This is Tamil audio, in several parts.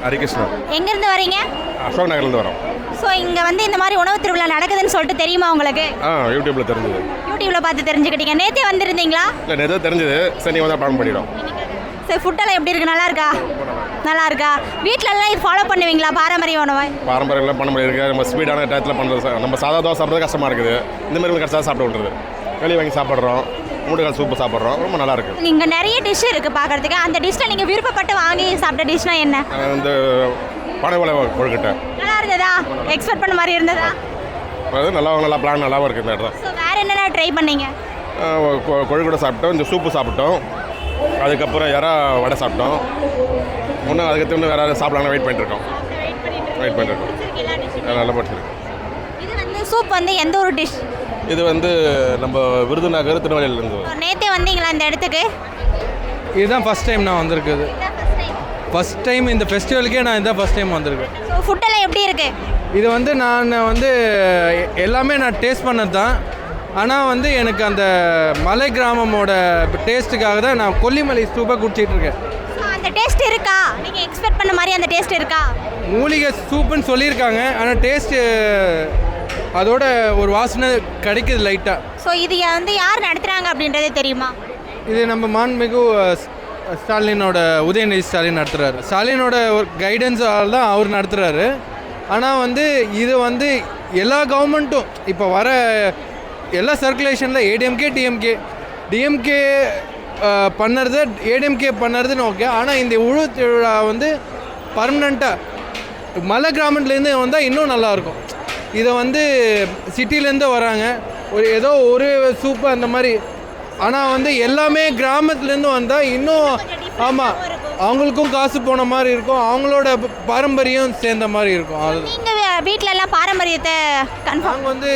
ஹரிகிருஷ்ணன். எங்கேருந்து வரீங்க? அசோக் நகர்லேருந்து வரோம். ஸோ இங்கே வந்து இந்த மாதிரி உணவு திருவிழா நடக்குதுன்னு சொல்லிட்டு தெரியுமா உங்களுக்கு? யூடியூப்பில் தெரிஞ்சது. யூடியூப்பில் பார்த்து தெரிஞ்சுக்கிட்டீங்க. நேற்றே வந்திருந்தீங்களா? இல்லை நேற்று தெரிஞ்சது. சரி நீங்கள் வந்து பிளான் பண்ணிடும். சரி, ஃபுட்டெல்லாம் எப்படி இருக்குது? நல்லா இருக்கா? நல்லா இருக்கா? வீட்டிலலாம் இது ஃபாலோ பண்ணுவீங்களா பாரம்பரிய உணவை? பாரம்பரியம்லாம் பண்ண முடியாது. நம்ம ஸ்பீடான டயத்தில் பண்ணுறது. நம்ம சாதா தோசை சாப்பிட்றது கஷ்டமாக இருக்குது. இந்த மாதிரி கஷ்டமாக சாப்பிட்டு விட்டுறது. வெளியே வாங்கி சாப்பிட்றோம். மூடுகால் சூப்பு சாப்பிட்றோம். ரொம்ப நல்லா இருக்குது. இங்கே நிறைய டிஷ் இருக்குது பார்க்குறதுக்கு. அந்த டிஷ்ஷில் நீங்கள் விருப்பப்பட்டு வாங்கி சாப்பிட்ட டிஷ்னா என்ன? இந்த பனைவளை கொழுக்கட்டை நல்லா இருந்ததா? எக்ஸ்பெக்ட் பண்ண மாதிரி இருந்ததா? அது நல்லா பிளான் நல்லாவும் இருக்குது இந்த இடத்துல. ஸோ வேறு என்னென்ன ட்ரை பண்ணீங்க? கொழுக்கட்டை சாப்பிட்டோம். இந்த சூப்பு சாப்பிட்டோம். அதுக்கப்புறம் வடை சாப்பிட்டோம். இன்னும் அதுக்கு இன்னும் வேறு சாப்பிடலாம் வெயிட் பண்ணிட்டுருக்கோம். நல்லா படிச்சிருக்கு. இது வந்து சூப் வந்து எந்த ஒரு டிஷ்? இது வந்து நம்ம விருதுநகர் திருநெல்வேலியிலேருந்து. நேற்றே வந்தீங்களா இந்த இடத்துக்கு? இதுதான் ஃபஸ்ட் டைம் நான் வந்திருக்குது. ஃபஸ்ட் டைம் இந்த ஃபெஸ்டிவலுக்கே நான் இதுதான் ஃபஸ்ட் டைம் வந்திருக்கேன். ஸோ ஃபுட்டெல்லாம் எப்படி இருக்குது? இது வந்து நான் வந்து எல்லாமே நான் டேஸ்ட் பண்ணது தான். ஆனால் வந்து எனக்கு அந்த மலை கிராமமோட டேஸ்ட்டுக்காக தான் நான் கொல்லிமலை சூப்பாக குடிச்சிட்ருக்கேன். ஸோ அந்த டேஸ்ட் இருக்கா? நீங்கள் எக்ஸ்பெக்ட் பண்ண மாதிரி அந்த டேஸ்ட் இருக்கா? மூலிகை சூப்புன்னு சொல்லியிருக்காங்க. ஆனால் டேஸ்ட்டு அதோட ஒரு வாசனை கிடைக்குது லைட்டாக. ஸோ இது வந்து யார் நடத்துகிறாங்க அப்படின்றதே தெரியுமா? இது நம்ம மாண்புமிகு ஸ்டாலினோட உதயநிதி ஸ்டாலின் நடத்துகிறாரு. ஸ்டாலினோட ஒரு கைடன்ஸால் தான் அவர் நடத்துகிறாரு. ஆனால் வந்து இது வந்து எல்லா கவர்மெண்ட்டும் இப்போ வர எல்லா சர்க்குலேஷனில் ஏடிஎம்கே டிஎம்கே பண்ணுறது ஏடிஎம்கே பண்ணுறதுன்னு ஓகே. ஆனால் இந்த உழவு திருவிழா வந்து பர்மனெண்ட்டாக மலை கிராமத்துலேருந்து வந்தால் இன்னும் நல்லாயிருக்கும். இதை வந்து சிட்டிலேருந்து வராங்க ஏதோ ஒரு சூப்பு அந்த மாதிரி. ஆனால் வந்து எல்லாமே கிராமத்துலேருந்து வந்தால் இன்னும் ஆமாம் அவங்களுக்கும் காசு போன மாதிரி இருக்கும். அவங்களோட பாரம்பரியம் சேர்ந்த மாதிரி இருக்கும். அது நீங்கள் வீட்டில எல்லாம் பாரம்பரியத்தை நாங்கள் வந்து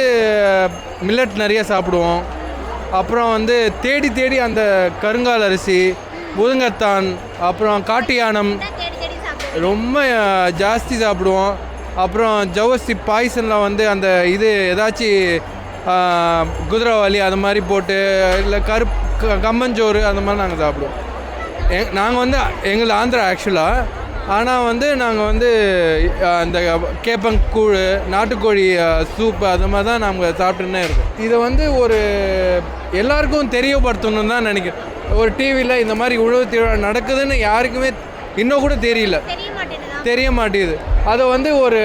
மில்லட் நிறைய சாப்பிடுவோம். அப்புறம் வந்து தேடி அந்த கருங்கால் அரிசி, முருங்கத்தான், அப்புறம் காட்டு யானம் ரொம்ப ஜாஸ்தி சாப்பிடுவோம். அப்புறம் ஜவ்வரிசி பாய்சனில் வந்து அந்த இது ஏதாச்சும் குதிரைவாலி அது மாதிரி போட்டு இல்லை கம்மஞ்சோறு அந்த மாதிரி நாங்கள் சாப்பிடுவோம். நாங்கள் வந்து எங்கள் ஆந்திரா ஆக்சுவலாக. ஆனால் வந்து நாங்கள் வந்து அந்த கேப்பங்கூழ், நாட்டுக்கோழி சூப்பு அது மாதிரி தான் நாங்கள் சாப்பிட்டுன்னே இருக்கோம். இதை வந்து ஒரு எல்லாருக்கும் தெரியப்படுத்தணும்னு தான் நினைக்கிறேன். ஒரு டிவியில் இந்த மாதிரி உழவு திருவிழா நடக்குதுன்னு யாருக்குமே இன்னும் கூட தெரிய மாட்டேங்குது. அதை வந்து ஒரு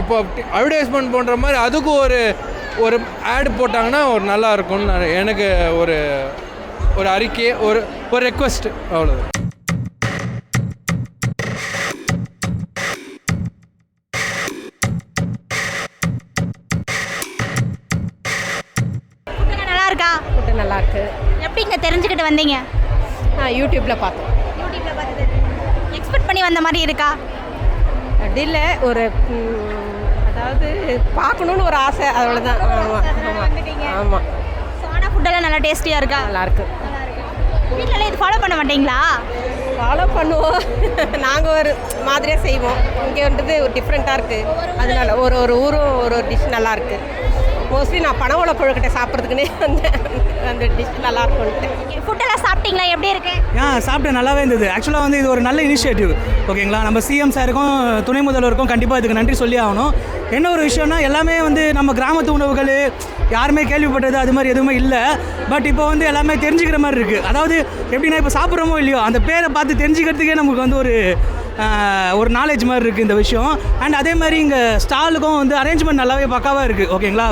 இப்போ அட்வர்டைஸ்மெண்ட் பண்ணுற மாதிரி அதுக்கும் ஒரு ஆட் போட்டாங்கன்னா ஒரு நல்லா இருக்கும்னு எனக்கு ஒரு அறிக்கை, ஒரு ரெக்வெஸ்ட், அவ்வளோதான். நல்லா இருக்கா? ஃபுட்டு நல்லா இருக்கு. எப்படி இங்கே தெரிஞ்சுக்கிட்டு வந்தீங்க? யூடியூப்பில் பார்த்தோம். யூடியூப்பில் பார்த்து எக்ஸ்பெக்ட் பண்ணி வந்த மாதிரி இருக்கா? அப்படி இல்லை, ஒரு அதாவது பார்க்கணுன்னு ஒரு ஆசை, அவ்வளோதான். ஆமாம். ஸோ ஆனால் ஃபுட்டெல்லாம் நல்லா டேஸ்டியாக இருக்கா? நல்லாயிருக்கு. வீட்டிலலாம் இது ஃபாலோ பண்ண மாட்டீங்களா? ஃபாலோ பண்ணுவோம். நாங்கள் ஒரு மாதிரியாக செய்வோம். இங்கே வந்துட்டு ஒரு டிஃப்ரெண்ட்டாக இருக்குது. அதனால ஒரு ஊரும் ஒரு டிஷ் நல்லாயிருக்கு. மோஸ்ட்லி நான் பனவளை கொழுக்கட்டை சாப்பிட்றதுக்குன்னே அந்த டிஷ் நல்லாயிருக்குன்ட்டு. ஃபுட்டெல்லாம் சாப்பிட்டீங்களா? எப்படி இருக்கு? சாப்பிட்டேன், நல்லாவே இருந்தது. ஆக்சுவலாக வந்து இது ஒரு நல்ல இனிஷியேட்டிவ், ஓகேங்களா? நம்ம சிஎம் சாருக்கும் துணை முதல்வருக்கும் கண்டிப்பாக இதுக்கு நன்றி சொல்லி ஆகணும். என்ன ஒரு விஷயம்னா எல்லாமே வந்து நம்ம கிராமத்து உணவுகள் யாருமே கேள்விப்பட்டது அது மாதிரி எதுவுமே இல்லை. பட் இப்போ வந்து எல்லாமே தெரிஞ்சுக்கிற மாதிரி இருக்குது. அதாவது எப்படின்னா இப்போ சாப்பிட்றோமோ இல்லையோ அந்த பேரை பார்த்து தெரிஞ்சுக்கிறதுக்கே நமக்கு வந்து ஒரு நாலேஜ் மாதிரி இருக்குது இந்த விஷயம். அண்ட் அதே மாதிரி இங்கே ஸ்டாலுக்கும் வந்து அரேஞ்ச்மெண்ட் நல்லாவே பக்காவாக இருக்குது, ஓகேங்களா?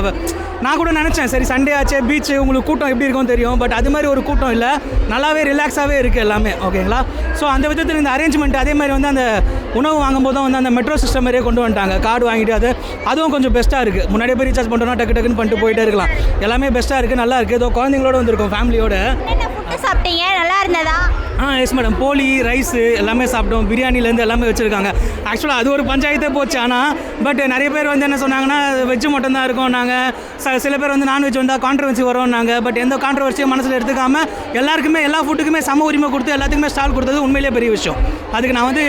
நான் கூட நினச்சேன் சரி சண்டே ஆச்சு பீச்சு உங்களுக்கு கூட்டம் எப்படி இருக்கும்னு தெரியும். பட் அது மாதிரி ஒரு கூட்டம் இல்லை, நல்லாவே ரிலாக்ஸாகவே இருக்குது எல்லாமே, ஓகேங்களா? ஸோ அந்த விதத்தில் இந்த அரேஞ்ச்மெண்ட் அதே மாதிரி வந்து அந்த உணவு வாங்கும்போதும் வந்து அந்த மெட்ரோ சிஸ்டம் மாதிரியே கொண்டு வந்துட்டாங்க. கார்டு வாங்கிட்டு அதுவும் கொஞ்சம் பெஸ்ட்டாக இருக்குது. முன்னாடியே போய் ரீசார்ஜ் பண்ணுறோன்னா டக்குன்னு பண்ணிட்டு போயிட்டே இருக்கலாம். எல்லாமே பெஸ்ட்டாக இருக்குது, நல்லா இருக்குது. ஏதோ குழந்தைங்களோட வந்திருக்கோம் ஃபேமிலியோட. சாப்பிட்டீங்க, நல்லா இருந்ததா? Yes madam. போலி ரைஸு எல்லாமே சாப்பிட்டோம். பிரியாணிலேருந்து எல்லாமே வச்சுருக்காங்க. ஆக்சுவலாக அது ஒரு பஞ்சாயத்தே போச்சு. ஆனால் பட் நிறைய பேர் வந்து என்ன சொன்னாங்கன்னா வெஜ்ஜு மட்டும் தான் இருக்கும். நாங்கள் சில பேர் வந்து நான்வெஜ் வந்தால் கான்ட்ரவர்சி வரும். நாங்கள் பட் எந்த கான்ட்ரவர்சியும் மனசில் எடுத்துக்காமல் எல்லாருக்குமே எல்லா ஃபுட்டுக்குமே சம உரிமை கொடுத்து எல்லாத்துக்குமே ஸ்டால் கொடுத்தது உண்மையிலே பெரிய விஷயம். அதுக்கு நான் வந்து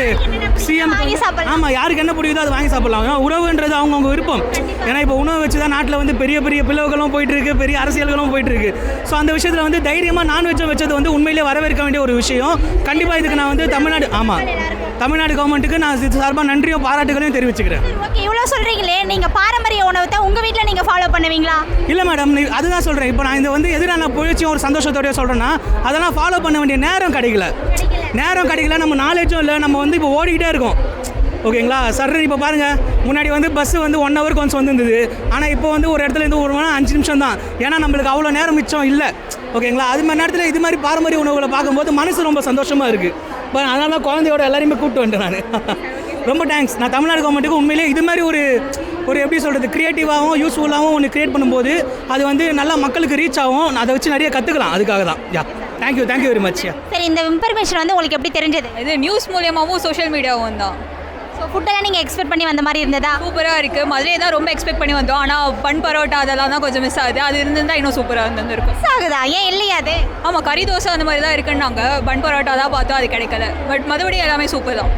சிஎம் ஆமாம் யாருக்கு என்ன பிடிக்குதோ அது வாங்கி சாப்பிட்லாம். உறவுன்றது அவங்கவுங்க விருப்பம். ஏன்னா இப்போ உணவு வச்சு தான் நாட்டில் வந்து பெரிய பெரிய பிளவுகளும் போயிட்டுருக்கு, பெரிய அரசியல்களும் போயிட்டுருக்கு. ஸோ அந்த விஷயத்தில் வந்து தைரியமாக நான்வெஜ்ஜை வச்சு ஆரம்பித்தது வந்து உண்மையிலே வரவேற்க வேண்டிய ஒரு விஷயம். கண்டிப்பாக இதுக்கு நான் வந்து தமிழ்நாடு கவர்மெண்ட்டுக்கு நான் இது சார்பாக நன்றியும் பாராட்டுகளையும் தெரிவிச்சுக்கிறேன். ஓகே, இவ்வளோ சொல்கிறீங்களே, நீங்கள் பாரம்பரிய உணவத்தை உங்கள் வீட்டில் நீங்கள் ஃபாலோ பண்ணுவீங்களா? இல்லை மேடம், அதுதான் சொல்கிறேன். இப்போ நான் இந்த வந்து எதிரான புகழ்ச்சியும் ஒரு சந்தோஷத்தோடய சொல்கிறேன்னா அதெல்லாம் ஃபாலோ பண்ண வேண்டிய நேரம் கிடைக்கல. நம்ம நாலேஜும் இல்லை, நம்ம வந்து இப்போ ஓடிக்கிட்டே இருக்கோம். ஓகேங்களா சார்? இப்போ பாருங்கள், முன்னாடி வந்து பஸ்ஸு வந்து 1 hour கொஞ்சம் வந்துருந்தது. ஆனால் இப்போ வந்து ஒரு இடத்துலேருந்து 1 மணி 5 நிமிஷம் தான். ஏன்னா நம்மளுக்கு அவ்வளோ நேரம் மிச்சம் இல்லை. ஓகேங்களா? அது மாதிரி நேரத்தில் இது மாதிரி பாரம்பரிய உணவுகளை பார்க்கும்போது மனசு ரொம்ப சந்தோஷமாக இருக்குது. இப்போ அதனால தான் குழந்தையோட எல்லாரையுமே கூப்பிட்டு வந்துட்டேன் நான். ரொம்ப தேங்க்ஸ். நான் தமிழ்நாடு கவர்மெண்ட்டுக்கு உண்மையிலே இது மாதிரி ஒரு எப்படி சொல்கிறது, க்ரியேட்டிவாகவும் யூஸ்ஃபுல்லாகவும் ஒன்று க்ரியேட் பண்ணும்போது அது வந்து நல்லா மக்களுக்கு ரீச் ஆகும். அதை வச்சு நிறைய கற்றுக்கலாம். அதுக்காக தான். Thank you very much. சரி, இந்த இன்ஃபர்மேஷன் வந்து உங்களுக்கு எப்படி தெரிஞ்சது? இது நியூஸ் மூலியமாகவும் சோஷியல் மீடியாவும் தான். ஸோ ஃபுட்டெல்லாம் நீங்கள் எக்ஸ்பெக்ட் பண்ணி வந்த மாதிரி இருந்ததா? சூப்பராக இருக்குது. மதுரை தான் ரொம்ப எக்ஸ்பெக்ட் பண்ணி வந்தோம். ஆனால் பன் பரோட்டா அதெல்லாம் தான் கொஞ்சம் மிஸ் ஆகுது. அது இருந்திருந்தால் இன்னும் சூப்பராக இருந்திருக்கும். மிஸ் ஆகுதா? ஏன் இல்லையா அது? ஆமாம், கறி தோசை அந்த மாதிரி தான் இருக்குன்னாங்க. பன் பரோட்டா தான் பார்த்தோம், அது கிடைக்கல. பட் மறுபடி எல்லாமே சூப்பர் தான்.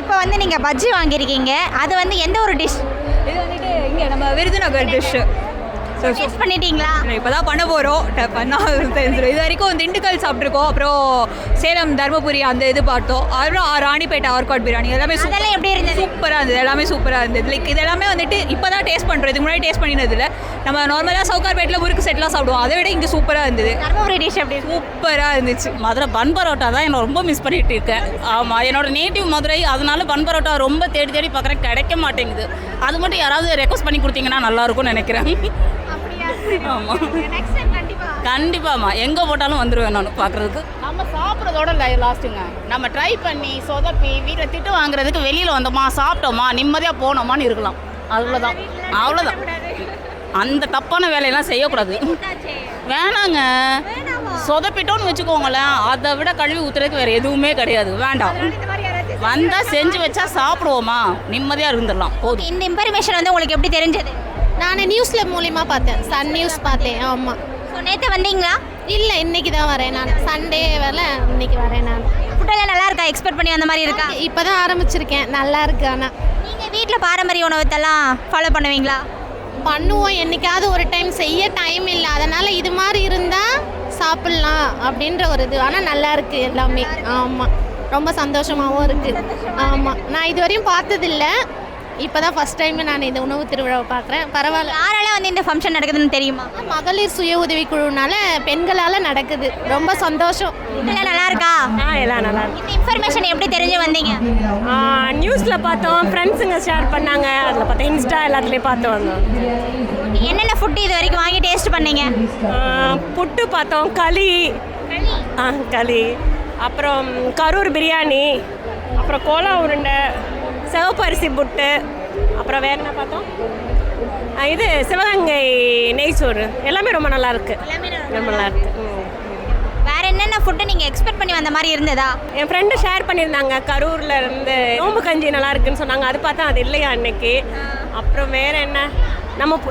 இப்போ வந்து நீங்கள் பஜ்ஜி வாங்கியிருக்கீங்க, அது வந்து எந்த ஒரு டிஷ்? இது வந்துட்டு இங்கே நம்ம விருதுநகர் டிஷ்ஷு. ஸோ டேஸ்ட் பண்ணிட்டீங்களா? இப்போ தான் பண்ண போகிறோம். பண்ணால் தெரிஞ்சிடும். இது வரைக்கும் திண்டுக்கல் சாப்பிட்ருக்கோம், அப்புறம் சேலம் தருமபுரி அந்த இது பார்த்தோம், அப்புறம் ராணிப்பேட்டை ஆர்காட் பிரியாணி எல்லாமே அதெல்லாம் எப்படி இருந்தது? சூப்பராக இருந்தது. எல்லாமே சூப்பராக இருந்தது. லைக் இது எல்லாமே வந்துட்டு இப்போ தான் டேஸ்ட் பண்ணுறோம். இதுக்கு முன்னாடி டேஸ்ட் பண்ணினதில்ல. நம்ம நார்மலாக சவுகார்பேட்டில் முறுக்கு செட்லாம் சாப்பிடுவோம், அதை விட இங்கே சூப்பராக இருந்தது. தர்மபுரி டிஷ் எப்படி? சூப்பராக இருந்துச்சு. மதுரை பன் பரோட்டா தான் என்ன ரொம்ப மிஸ் பண்ணிட்டு இருக்கேன். ஆமாம், என்னோட நேட்டிவ் மதுரை, அதனால பன் பரோட்டா ரொம்ப தேடி பார்க்குறேன், கிடைக்க மாட்டேங்குது. அது மட்டும் யாராவது ரெக்வஸ்ட் பண்ணி கொடுத்தீங்கன்னா நல்லாயிருக்கும்னு நினைக்கிறேன். ஆமாம், கண்டிப்பாம்மா, எங்கே போட்டாலும் வந்துடுவேன் நான் பார்க்குறதுக்கு. நம்ம சாப்பிட்றதோட லாஸ்ட்டுங்க. நம்ம ட்ரை பண்ணி சொதப்பி வீட்டில் திட்டு வாங்குறதுக்கு வெளியில் வந்தோமா, சாப்பிட்டோமா, நிம்மதியாக போனோமான்னு இருக்கலாம். அவ்வளோதான். அந்த தப்பான வேலையெல்லாம் செய்யக்கூடாது. வேணாங்க, சொதப்பிட்டோன்னு வச்சுக்கோங்களேன், அதை விட கழுவி ஊற்றுறதுக்கு வேறு எதுவுமே கிடையாது. வேண்டாம், வந்தால் செஞ்சு வச்சா சாப்பிடுவோமா, நிம்மதியாக இருந்துடலாம் போதும். இந்த இன்ஃபர்மேஷன் வந்து உங்களுக்கு எப்படி தெரிஞ்சது? நான் நியூஸில் மூலிமா பார்த்தேன், சன் நியூஸ் பார்த்தேன். ஆமாம். ஸோ நேற்று வந்தீங்களா? இல்லை, இன்றைக்கி தான் வரேன் நான். சண்டே வரல, இன்றைக்கி வரேன் நான். ஃபுட்டெல்லாம் நல்லா இருக்கா? எக்ஸ்பெக்ட் பண்ணி வந்த மாதிரி இருக்கா? இப்போ தான் ஆரம்பிச்சிருக்கேன், நல்லா இருக்கு. ஆனால் நீங்கள் வீட்டில் பாரம்பரிய உணவத்தெல்லாம் ஃபாலோ பண்ணுவீங்களா? பண்ணுவோம், என்றைக்காவது ஒரு டைம். செய்ய டைம் இல்லை, அதனால் இது மாதிரி இருந்தால் சாப்பிட்லாம் அப்படின்ற ஒரு இது. ஆனால் நல்லா இருக்குது எல்லாமே. ஆமாம், ரொம்ப சந்தோஷமாகவும் இருக்குது. ஆமாம், நான் இதுவரையும் பார்த்ததில்லை. இப்போ தான் ஃபஸ்ட் டைம் நான் இந்த உணவு திருவிழாவை பார்க்குறேன். பரவாயில்ல. யாரால வந்து இந்த ஃபங்க்ஷன் நடக்குதுன்னு தெரியுமா? மகளிர் சுய உதவி குழுனால பெண்களால் நடக்குது. ரொம்ப சந்தோஷம். ஃபுட்டெல்லாம் நல்லா இருக்கா? எல்லாம் நல்லா இருக்கு. இந்த இன்ஃபர்மேஷன் எப்படி தெரிஞ்சு வந்தீங்க? நியூஸில் பார்த்தோம், ஃப்ரெண்ட்ஸுங்க ஷேர் பண்ணாங்க, அதில் பார்த்தோம், இன்ஸ்டா எல்லாத்துலேயும் பார்த்து வந்தோம். என்னென்ன ஃபுட்டு இது வரைக்கும் வாங்கி டேஸ்ட் பண்ணீங்க? புட்டு பார்த்தோம், களி, அப்புறம் கரூர் பிரியாணி, அப்புறம் கோலா உருண்டை, சிவப்பு அரிசி புட்டு, அப்புறம் வேறு என்ன பார்த்தோம், இது சிவகங்கை நெய்ச்சோறு. எல்லாமே ரொம்ப நல்லா இருக்கு. ரொம்ப நல்லா இருக்கு. வேற என்னென்ன ஃபுட்டு நீங்கள் எக்ஸ்பெக்ட் பண்ணி வந்த மாதிரி இருந்ததா? என் ஃப்ரெண்டு ஷேர் பண்ணியிருந்தாங்க, கரூரில் இருந்து நோம்பு கஞ்சி நல்லா இருக்குன்னு சொன்னாங்க. அது பார்த்தா அது இல்லையா அன்னைக்கு. அப்புறம் வேறு என்ன,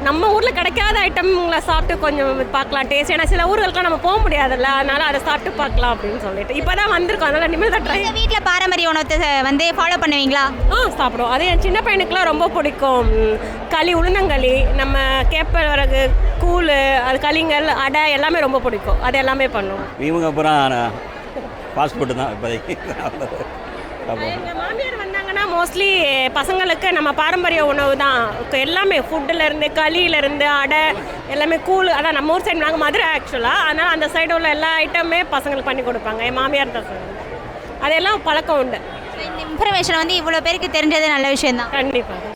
நம்ம ஊரில் கிடைக்காத ஐட்டம்களை சாப்பிட்டு கொஞ்சம் பார்க்கலாம் டேஸ்ட். ஏன்னா சில ஊர்களுக்குலாம் நம்ம போக முடியாதுல்ல, அதனால் அதை சாப்பிட்டு பார்க்கலாம் அப்படின்னு சொல்லிட்டு இப்போ தான் வந்திருக்கோம். அதனால் இனிமேல் தான் ட்ரை. வீட்டில் பாரம்பரிய உணவத்தை வந்து ஃபாலோ பண்ணுவீங்களா? சாப்பிடுவோம். அது என் சின்ன பையனுக்குலாம் ரொம்ப பிடிக்கும். களி, உளுந்தங்களி, நம்ம கேப்பவரகு கூழ், அது களிங்கள், அடை எல்லாமே ரொம்ப பிடிக்கும். அது எல்லாமே பண்ணுவோம். இவங்க அப்புறம் ஃபாஸ்ட் ஃபுட்டு தான் இப்போதைக்கு. எங்கள் மாமியார் வந்தாங்கன்னா மோஸ்ட்லி பசங்களுக்கு நம்ம பாரம்பரிய உணவு தான் எல்லாமே. ஃபுட்டுலேருந்து, களியிலேருந்து, அடை எல்லாமே, கூழ். அதான் நம்ம ஊர் சைடு, நாங்கள் மதுரை ஆக்சுவலாக, அதனால் அந்த சைடு உள்ள எல்லா ஐட்டமே பசங்களுக்கு பண்ணி கொடுப்பாங்க. என் மாமியார் தான் அதெல்லாம் பழக்கம் உண்டு. இந்த இன்ஃபர்மேஷன் வந்து இவ்வளோ பேருக்கு தெரிஞ்சது நல்ல விஷயம் தான். கண்டிப்பாக.